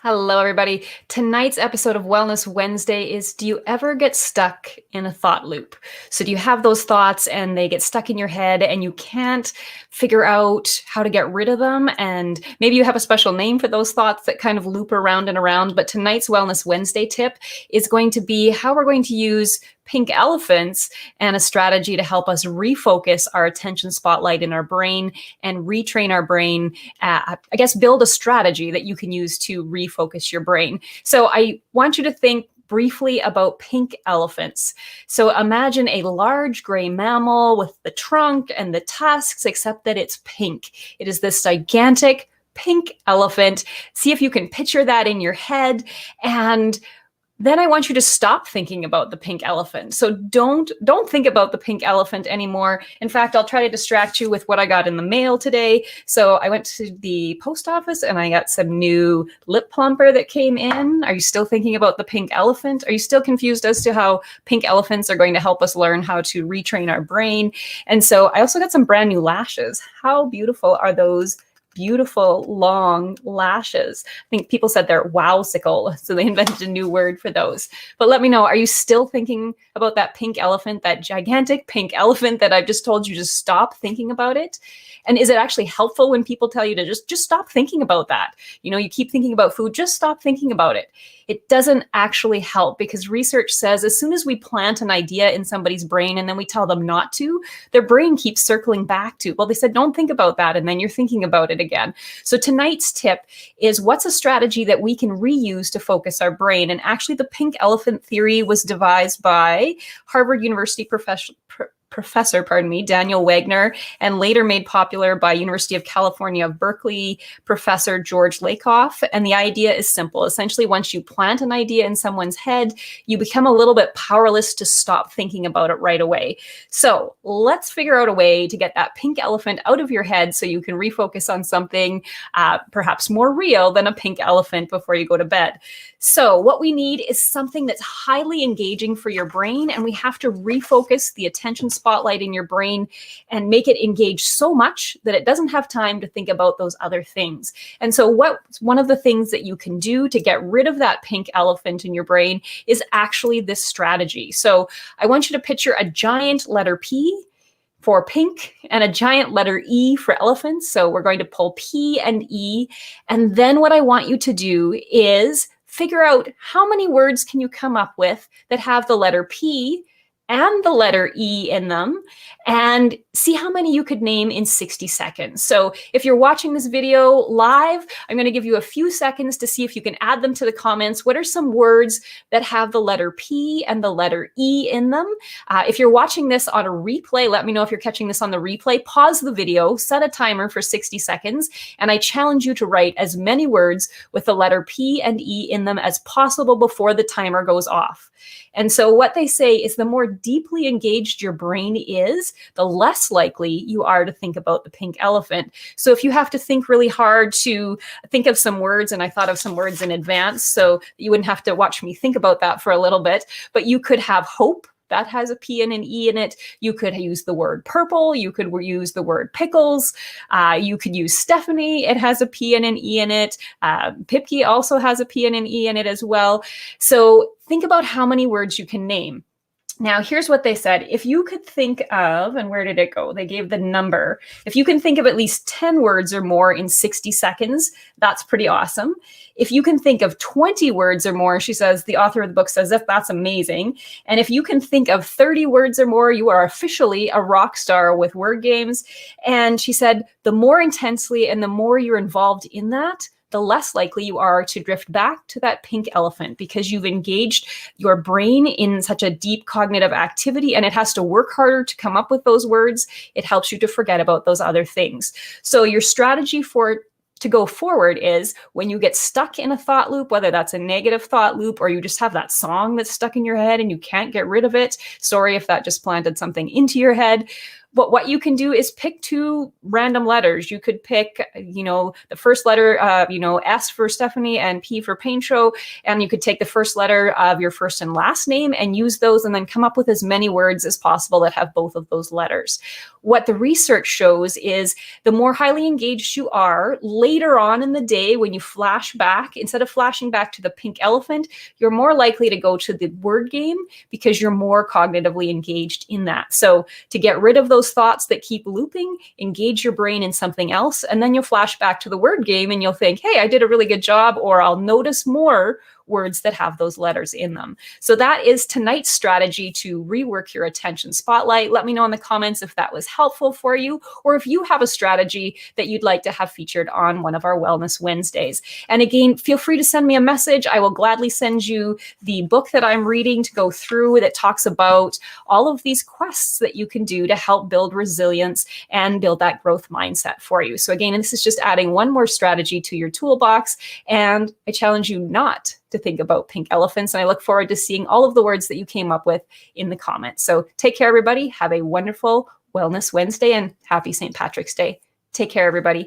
Hello, everybody. Tonight's episode of Wellness Wednesday is, do you ever get stuck in a thought loop? So do you have those thoughts and they get stuck in your head and you can't figure out how to get rid of them? And maybe you have a special name for those thoughts that kind of loop around and around. But tonight's Wellness Wednesday tip is going to be how we're going to use pink elephants and a strategy to help us refocus our attention spotlight in our brain and retrain our brain. Build a strategy that you can use to refocus your brain. So I want you to think briefly about pink elephants. So imagine a large gray mammal with the trunk and the tusks, except that it's pink. It is this gigantic pink elephant. See if you can picture that in your head. And then I want you to stop thinking about the pink elephant. So don't think about the pink elephant anymore. In fact, I'll try to distract you with what I got in the mail today. So I went to the post office and I got some new lip plumper that came in. Are you still thinking about the pink elephant? Are you still confused as to how pink elephants are going to help us learn how to retrain our brain? And so I also got some brand new lashes. How beautiful are those? Beautiful long lashes. I think people said they're wowsicle, so they invented a new word for those. But let me know, are you still thinking about that pink elephant, that gigantic pink elephant that I've just told you to stop thinking about it? And is it actually helpful when people tell you to just stop thinking about that? You know, you keep thinking about food, just stop thinking about it. It doesn't actually help because research says as soon as we plant an idea in somebody's brain and then we tell them not to, their brain keeps circling back to, well, they said, don't think about that. And then you're thinking about it again. So tonight's tip is what's a strategy that we can reuse to focus our brain? And actually the pink elephant theory was devised by Harvard University professor, Daniel Wagner, and later made popular by University of California, Berkeley professor George Lakoff. And the idea is simple. Essentially, once you plant an idea in someone's head, you become a little bit powerless to stop thinking about it right away. So let's figure out a way to get that pink elephant out of your head so you can refocus on something perhaps more real than a pink elephant before you go to bed. So what we need is something that's highly engaging for your brain, and we have to refocus the attention spotlight in your brain and make it engage so much that it doesn't have time to think about those other things. And so one of the things that you can do to get rid of that pink elephant in your brain is actually this strategy. So I want you to picture a giant letter P for pink and a giant letter E for elephants. So we're going to pull P and E. And then what I want you to do is figure out how many words can you come up with that have the letter P and the letter E in them, and see how many you could name in 60 seconds. So if you're watching this video live, I'm going to give you a few seconds to see if you can add them to the comments. What are some words that have the letter P and the letter E in them? If you're watching this on a replay, let me know if you're catching this on the replay. Pause the video, set a timer for 60 seconds, and I challenge you to write as many words with the letter P and E in them as possible before the timer goes off. And so what they say is the more deeply engaged your brain is, the less likely you are to think about the pink elephant. So if you have to think really hard to think of some words, and I thought of some words in advance, so you wouldn't have to watch me think about that for a little bit, but you could have hope. That has a P and an E in it. You could use the word purple. You could use the word pickles. You could use Stephanie. It has a P and an E in it. Pipki also has a P and an E in it as well. So think about how many words you can name. Now, here's what they said. If you could think of, and where did it go? They gave the number. If you can think of at least 10 words or more in 60 seconds, that's pretty awesome. If you can think of 20 words or more, she says, the author of the book says that's amazing. And if you can think of 30 words or more, you are officially a rock star with word games. And she said, the more intensely and the more you're involved in that, the less likely you are to drift back to that pink elephant because you've engaged your brain in such a deep cognitive activity and it has to work harder to come up with those words. It helps you to forget about those other things. So your strategy to go forward is when you get stuck in a thought loop, whether that's a negative thought loop or you just have that song that's stuck in your head and you can't get rid of it. Sorry if that just planted something into your head. what you can do is pick two random letters. You could pick, the first letter, S for Stephanie and P for Pain Show, and you could take the first letter of your first and last name and use those, and then come up with as many words as possible that have both of those letters. What the research shows is the more highly engaged you are, later on in the day when you flash back, instead of flashing back to the pink elephant, you're more likely to go to the word game because you're more cognitively engaged in that. So to get rid of those thoughts that keep looping, engage your brain in something else, and then you'll flash back to the word game and you'll think, hey, I did a really good job, or I'll notice more words that have those letters in them. So that is tonight's strategy to rework your attention spotlight. Let me know in the comments if that was helpful for you, or if you have a strategy that you'd like to have featured on one of our Wellness Wednesdays. And again, feel free to send me a message. I will gladly send you the book that I'm reading to go through that talks about all of these quests that you can do to help build resilience and build that growth mindset for you. So again, this is just adding one more strategy to your toolbox, and I challenge you not to think about pink elephants. And I look forward to seeing all of the words that you came up with in the comments. So take care, everybody. Have a wonderful Wellness Wednesday and happy St. Patrick's Day. Take care, everybody.